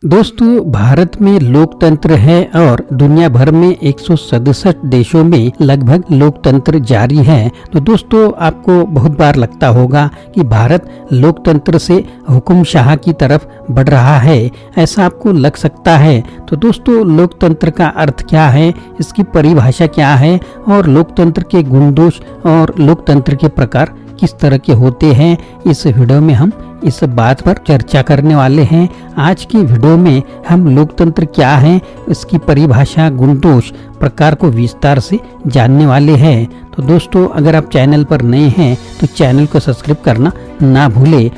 दोस्तों, भारत में लोकतंत्र है और दुनिया भर में 167 देशों में लगभग लोकतंत्र जारी है। तो दोस्तों, आपको बहुत बार लगता होगा कि भारत लोकतंत्र से हुकुमशाह की तरफ बढ़ रहा है, ऐसा आपको लग सकता है। तो दोस्तों, लोकतंत्र का अर्थ क्या है, इसकी परिभाषा क्या है और लोकतंत्र के गुण दोष और लोकतंत्र के प्रकार किस तरह के होते हैं, इस वीडियो में हम इस बात पर चर्चा करने वाले हैं। आज की वीडियो में हम लोकतंत्र क्या है, इसकी परिभाषा, गुण दोष, प्रकार को विस्तार से जानने वाले हैं। तो दोस्तों, अगर आप चैनल पर नए हैं तो चैनल को सब्सक्राइब करना ना भूलें।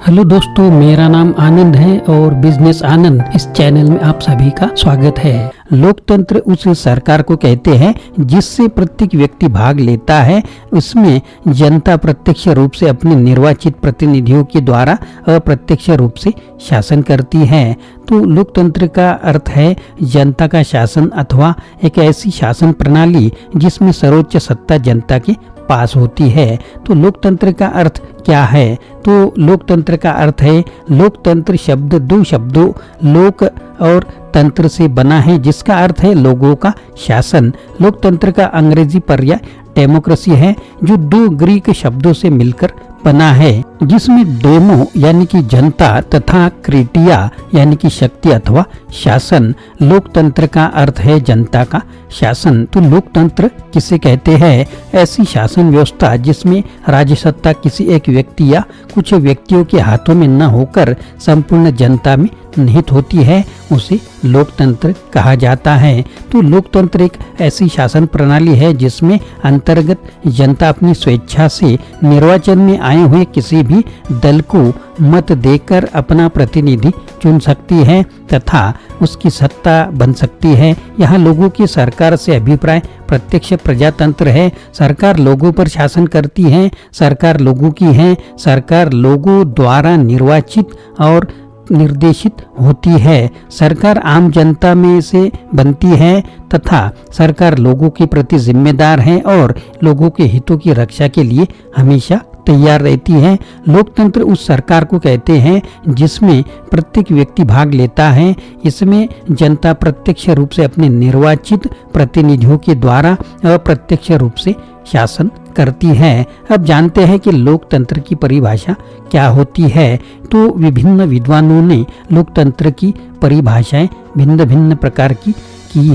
हेलो दोस्तों, मेरा नाम आनंद है और बिजनेस आनंद इस चैनल में आप सभी का स्वागत है। लोकतंत्र उस सरकार को कहते हैं जिससे प्रत्येक व्यक्ति भाग लेता है। उसमें जनता प्रत्यक्ष रूप से अपने निर्वाचित प्रतिनिधियों के द्वारा अप्रत्यक्ष रूप से शासन करती है। तो लोकतंत्र का अर्थ है जनता का शासन अथवा एक ऐसी शासन प्रणाली जिसमें सर्वोच्च सत्ता जनता के पास होती है। तो लोकतंत्र का अर्थ क्या है? तो लोकतंत्र का अर्थ है, लोकतंत्र शब्द दो शब्दों लोक और तंत्र से बना है, जिसका अर्थ है लोगों का शासन। लोकतंत्र का अंग्रेजी पर्याय डेमोक्रेसी है, जो दो ग्रीक शब्दों से मिलकर बना है, जिसमें डेमो यानी कि जनता तथा क्रेटिया यानी कि शक्ति अथवा शासन। लोकतंत्र का अर्थ है जनता का शासन। तो लोकतंत्र किसे कहते हैं? ऐसी शासन व्यवस्था जिसमें राज्य सत्ता किसी एक व्यक्ति या कुछ व्यक्तियों के हाथों में न होकर संपूर्ण जनता में निहित होती है, उसे लोकतंत्र कहा जाता है। तो लोकतंत्र एक ऐसी शासन प्रणाली है जिसमें अंतर्गत जनता अपनी स्वेच्छा से निर्वाचन में आए हुए किसी भी दल को मत देकर अपना प्रतिनिधि चुन सकती है तथा उसकी सत्ता बन सकती है। यहाँ लोगों की सरकार से अभिप्राय प्रत्यक्ष प्रजातंत्र है। सरकार लोगों पर शासन करती है, सरकार लोगों की है, सरकार लोगों द्वारा निर्वाचित और निर्देशित होती है। सरकार आम जनता में से बनती है तथा सरकार लोगों के प्रति जिम्मेदार है और लोगों के हितों की रक्षा के लिए हमेशा तैयार रहती है। लोकतंत्र उस सरकार को कहते हैं जिसमें प्रत्येक व्यक्ति भाग लेता है। इसमें जनता प्रत्यक्ष रूप से अपने निर्वाचित प्रतिनिधियों के द्वारा अप्रत्यक्ष रूप से शासन करती है। अब जानते हैं कि लोकतंत्र की परिभाषा क्या होती है। तो विभिन्न विद्वानों ने लोकतंत्र की परिभाषाएं भिन्न भिन्न प्रकार की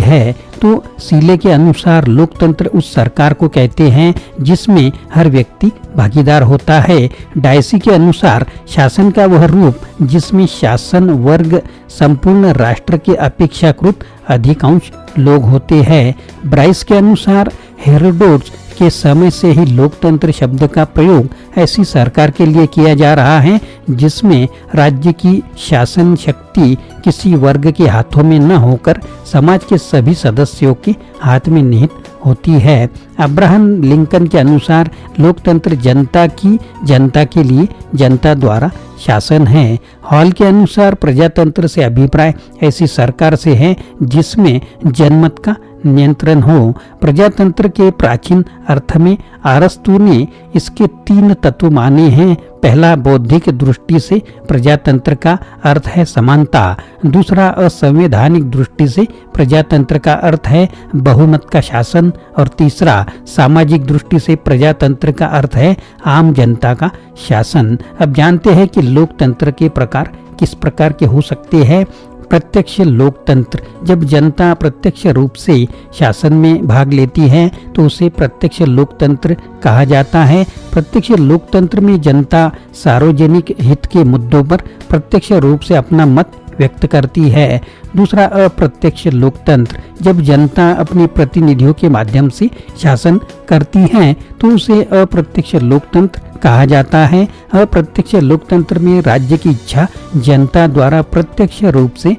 है। तो सीले के अनुसार लोकतंत्र उस सरकार को कहते हैं जिसमें हर व्यक्ति भागीदार होता है। डायसी के अनुसार शासन का वह रूप जिसमें शासन वर्ग संपूर्ण राष्ट्र के अपेक्षाकृत अधिकांश लोग होते हैं। ब्राइस के अनुसार हेरोडोट्स के समय से ही लोकतंत्र शब्द का प्रयोग ऐसी सरकार के लिए किया जा रहा है जिसमें राज्य की शासन शक्ति किसी वर्ग के हाथों में न होकर समाज के सभी सदस्यों के हाथ में निहित होती है। अब्राहम लिंकन के अनुसार लोकतंत्र जनता की जनता के लिए जनता द्वारा शासन है। हॉल के अनुसार प्रजातंत्र से अभिप्राय ऐसी सरकार से है जिसमें जनमत का नियंत्रण हो। प्रजातंत्र के प्राचीन अर्थ में अरस्तु ने इसके 3 तत्व माने हैं। पहला, बौद्धिक दृष्टि से प्रजातंत्र का अर्थ है समानता। दूसरा, असंवैधानिक दृष्टि से प्रजातंत्र का अर्थ है बहुमत का शासन। और तीसरा, सामाजिक दृष्टि से प्रजातंत्र का अर्थ है आम जनता का शासन। अब जानते हैं कि लोकतंत्र के प्रकार किस प्रकार के हो सकते हैं। प्रत्यक्ष लोकतंत्र, जब जनता प्रत्यक्ष रूप से शासन में भाग लेती है तो उसे प्रत्यक्ष लोकतंत्र कहा जाता है। प्रत्यक्ष लोकतंत्र में जनता सार्वजनिक हित के मुद्दों पर प्रत्यक्ष रूप से अपना मत व्यक्त करती है। दूसरा, अप्रत्यक्ष लोकतंत्र, जब जनता अपने प्रतिनिधियों के माध्यम से शासन करती है तो उसे अप्रत्यक्ष लोकतंत्र कहा जाता है। अप्रत्यक्ष लोकतंत्र में राज्य की इच्छा जनता द्वारा प्रत्यक्ष रूप से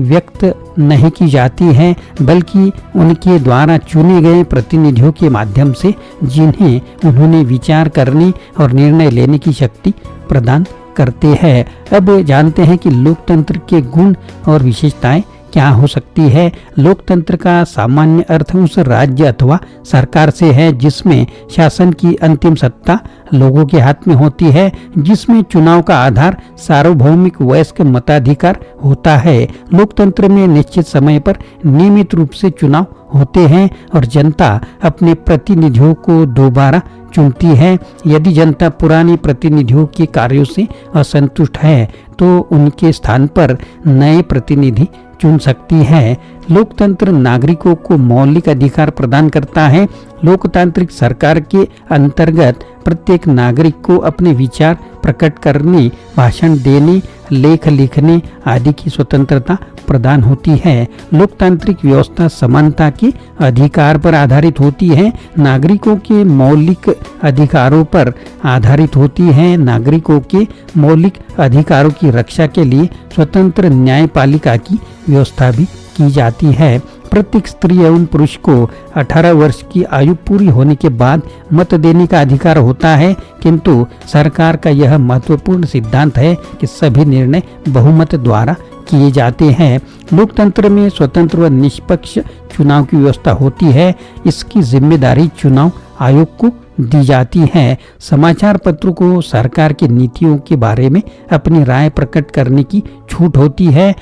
व्यक्त नहीं की जाती है, बल्कि उनके द्वारा चुने गए प्रतिनिधियों के माध्यम से जिन्हें उन्होंने विचार करने और निर्णय लेने की शक्ति प्रदान करते हैं। अब जानते हैं कि लोकतंत्र के गुण और विशेषताएं क्या हो सकती है। लोकतंत्र का सामान्य अर्थ उस राज्य अथवा सरकार से है जिसमें शासन की अंतिम सत्ता लोगों के हाथ में होती है, जिसमें चुनाव का आधार सार्वभौमिक वयस्क मताधिकार होता है। लोकतंत्र में निश्चित समय पर नियमित रूप से चुनाव होते हैं और जनता अपने प्रतिनिधियों को दोबारा चुनती है। यदि जनता पुराने प्रतिनिधियों के कार्यों से असंतुष्ट है तो उनके स्थान पर नए प्रतिनिधि चुन सकती है। लोकतंत्र नागरिकों को मौलिक अधिकार प्रदान करता है। लोकतांत्रिक सरकार के अंतर्गत प्रत्येक नागरिक को अपने विचार प्रकट करने, भाषण देने, लेख लिखने आदि की स्वतंत्रता प्रदान होती है। लोकतांत्रिक व्यवस्था समानता के अधिकार पर आधारित होती है, नागरिकों के मौलिक अधिकारों पर आधारित होती है। नागरिकों के मौलिक अधिकारों की रक्षा के लिए स्वतंत्र न्यायपालिका की व्यवस्था भी की जाती है। प्रत्येक स्त्री एवं पुरुष को 18 वर्ष की आयु पूरी होने के बाद मत देने का अधिकार होता है, किंतु सरकार का यह महत्वपूर्ण सिद्धांत है कि सभी निर्णय बहुमत द्वारा किए जाते हैं। लोकतंत्र में स्वतंत्र व निष्पक्ष चुनाव की व्यवस्था होती है। इसकी जिम्मेदारी चुनाव आयोग को दी जाती है। समाचार पत्रों को सरकार की नीतियों के बारे में अपनी राय प्रकट करने की छूट होती है।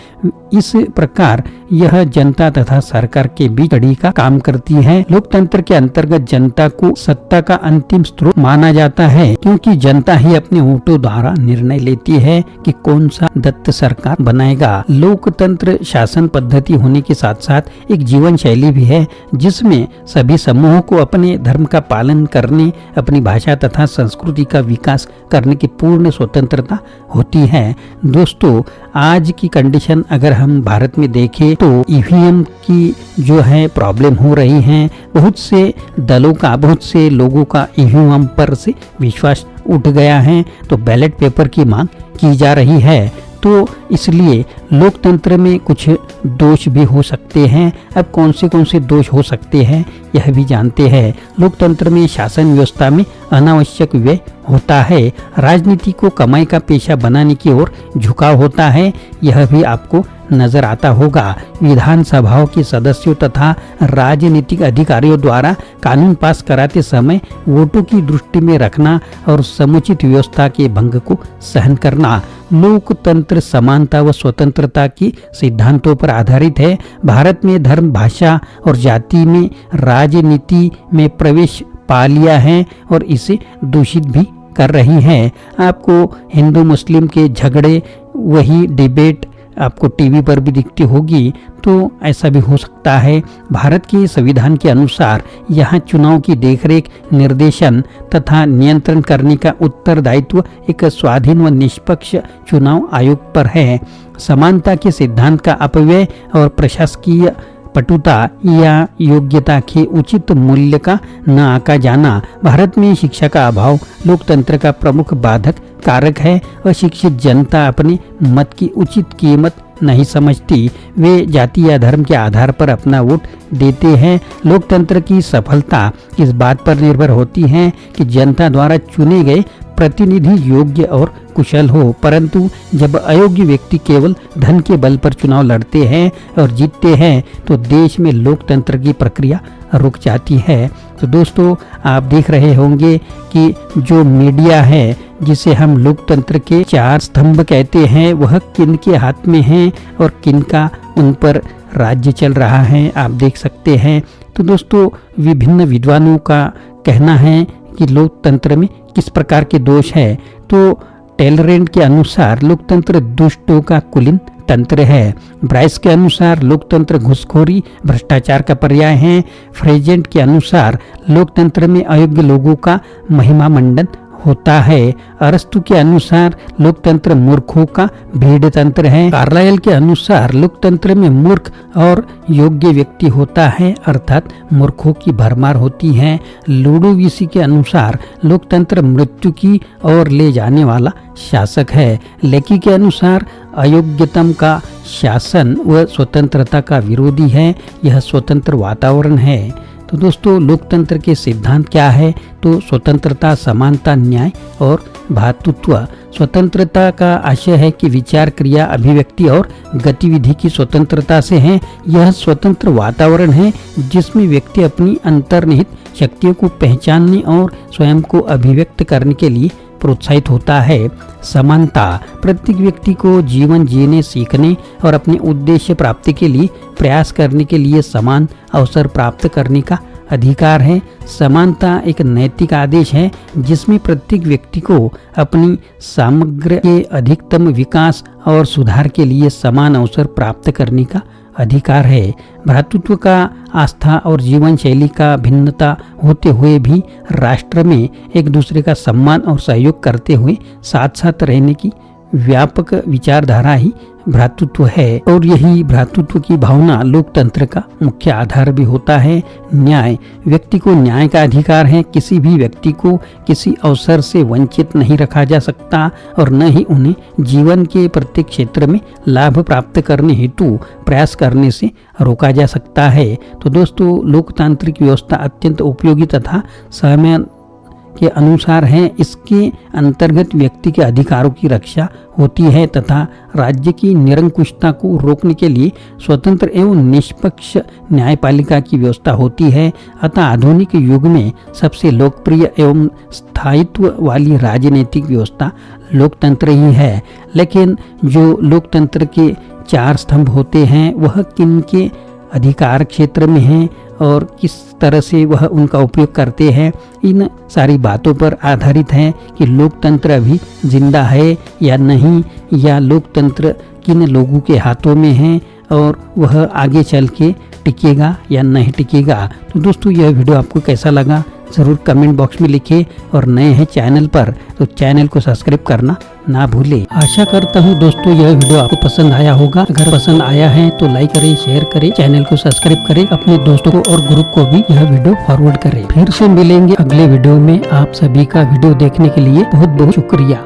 इस प्रकार यह जनता तथा सरकार के बीच कड़ी का काम करती है। लोकतंत्र के अंतर्गत जनता को सत्ता का अंतिम स्रोत माना जाता है, क्योंकि जनता ही अपने वोटों द्वारा निर्णय लेती है कि कौन सा दत्त सरकार बनाएगा। लोकतंत्र शासन पद्धति होने के साथ साथ एक जीवन शैली भी है, जिसमें सभी समूहों को अपने धर्म का पालन करने, अपनी भाषा तथा संस्कृति का विकास करने की पूर्ण स्वतंत्रता होती है। दोस्तों, आज की कंडीशन अगर हम भारत में देखें तो ईवीएम की जो है प्रॉब्लम हो रही है। बहुत से दलों का, बहुत से लोगों का ईवीएम पर से विश्वास उठ गया है, तो बैलेट पेपर की मांग की जा रही है। तो इसलिए लोकतंत्र में कुछ दोष भी हो सकते हैं। अब कौन से दोष हो सकते हैं यह भी जानते हैं। लोकतंत्र में शासन व्यवस्था में अनावश्यक व्यय होता है। राजनीति को कमाई का पेशा बनाने की ओर झुकाव होता है, यह भी आपको नजर आता होगा। विधानसभाओं के सदस्यों तथा राजनीतिक अधिकारियों द्वारा कानून पास कराते समय वोटों की दृष्टि में रखना और समुचित व्यवस्था के भंग को सहन करना। लोकतंत्र समानता व स्वतंत्रता की सिद्धांतों पर आधारित है। भारत में धर्म, भाषा और जाति में राजनीति में प्रवेश पा लिया है और इसे दूषित भी कर रही है। आपको हिंदू मुस्लिम के झगड़े, वही डिबेट आपको टीवी पर भी दिखती होगी, तो ऐसा भी हो सकता है। भारत के संविधान के अनुसार यहाँ चुनाव की देखरेख, निर्देशन तथा नियंत्रण करने का उत्तरदायित्व एक स्वाधीन व निष्पक्ष चुनाव आयोग पर है। समानता के सिद्धांत का अपव्यय और प्रशासकीय पटुता या योग्यता के उचित मूल्य का न आका जाना। भारत में शिक्षा का अभाव लोकतंत्र का प्रमुख बाधक कारक है। अशिक्षित जनता अपने मत की उचित कीमत नहीं समझती। वे जाति या धर्म के आधार पर अपना वोट देते हैं। लोकतंत्र की सफलता इस बात पर निर्भर होती है कि जनता द्वारा चुने गए प्रतिनिधि योग्य और कुशल हो, परंतु जब अयोग्य व्यक्ति केवल धन के बल पर चुनाव लड़ते हैं और जीतते हैं तो देश में लोकतंत्र की प्रक्रिया रुक जाती है। तो दोस्तों, आप देख रहे होंगे कि जो मीडिया है, जिसे हम लोकतंत्र के 4 स्तंभ कहते हैं, वह किन के हाथ में है और किन का उन पर राज्य चल रहा है, आप देख सकते हैं। तो दोस्तों, विभिन्न विद्वानों का कहना है कि लोकतंत्र में किस प्रकार के दोष है। तो टेलरेंट के अनुसार लोकतंत्र दुष्टों का कुलीन तंत्र है। ब्राइस के अनुसार लोकतंत्र घूसखोरी, भ्रष्टाचार का पर्याय है। फ्रेजेंट के अनुसार लोकतंत्र में अयोग्य लोगों का महिमा मंडन होता है। अरस्तु के अनुसार लोकतंत्र मूर्खों का भीड़ तंत्र है। कार्लाइल के अनुसार लोकतंत्र में मूर्ख और योग्य व्यक्ति होता है, अर्थात मूर्खों की भरमार होती है। लुडोविसी के अनुसार लोकतंत्र मृत्यु की ओर ले जाने वाला शासक है। लेकी के अनुसार अयोग्यतम का शासन व स्वतंत्रता का विरोधी है। यह स्वतंत्र वातावरण है। तो दोस्तों, लोकतंत्र के सिद्धांत क्या है? तो स्वतंत्रता, समानता, न्याय और भ्रातृत्व। स्वतंत्रता का आशय है कि विचार, क्रिया, अभिव्यक्ति और गतिविधि की स्वतंत्रता से है। यह स्वतंत्र वातावरण है जिसमें व्यक्ति अपनी अंतर्निहित शक्तियों को पहचानने और स्वयं को अभिव्यक्त करने के लिए प्रोत्साहित होता है। समानता प्रत्येक व्यक्ति को जीवन जीने, सीखने और अपने उद्देश्य प्राप्ति के लिए प्रयास करने के लिए समान अवसर प्राप्त करने का अधिकार है। समानता एक नैतिक आदेश है जिसमें प्रत्येक व्यक्ति को अपनी समग्र के अधिकतम विकास और सुधार के लिए समान अवसर प्राप्त करने का अधिकार है। भ्रातृत्व का आस्था और जीवन शैली का भिन्नता होते हुए भी राष्ट्र में एक दूसरे का सम्मान और सहयोग करते हुए साथ साथ रहने की व्यापक विचारधारा ही भ्रातृत्व है और यही भ्रातृत्व की भावना लोकतंत्र का मुख्य आधार भी होता है। न्याय व्यक्ति को न्याय का अधिकार है। किसी भी व्यक्ति को किसी अवसर से वंचित नहीं रखा जा सकता और न ही उन्हें जीवन के प्रत्येक क्षेत्र में लाभ प्राप्त करने हेतु प्रयास करने से रोका जा सकता है। तो दोस्तों, लोकतांत्रिक व्यवस्था अत्यंत उपयोगी तथा समय के अनुसार है। इसके अंतर्गत व्यक्ति के अधिकारों की रक्षा होती है तथा राज्य की निरंकुशता को रोकने के लिए स्वतंत्र एवं निष्पक्ष न्यायपालिका की व्यवस्था होती है। अतः आधुनिक युग में सबसे लोकप्रिय एवं स्थायित्व वाली राजनीतिक व्यवस्था लोकतंत्र ही है। लेकिन जो लोकतंत्र के 4 स्तंभ होते हैं वह किन के अधिकार क्षेत्र में हैं और किस तरह से वह उनका उपयोग करते हैं, इन सारी बातों पर आधारित है कि लोकतंत्र अभी जिंदा है या नहीं, या लोकतंत्र किन लोगों के हाथों में है और वह आगे चल के टिकेगा या नहीं टिकेगा। तो दोस्तों, यह वीडियो आपको कैसा लगा ज़रूर कमेंट बॉक्स में लिखिए और नए हैं चैनल पर तो चैनल को सब्सक्राइब करना ना भूलें। आशा करता हूँ दोस्तों यह वीडियो आपको पसंद आया होगा। अगर पसंद आया है तो लाइक करें, शेयर करें, चैनल को सब्सक्राइब करें, अपने दोस्तों को और ग्रुप को भी यह वीडियो फॉरवर्ड करें। फिर से मिलेंगे अगले वीडियो में। आप सभी का वीडियो देखने के लिए बहुत बहुत शुक्रिया।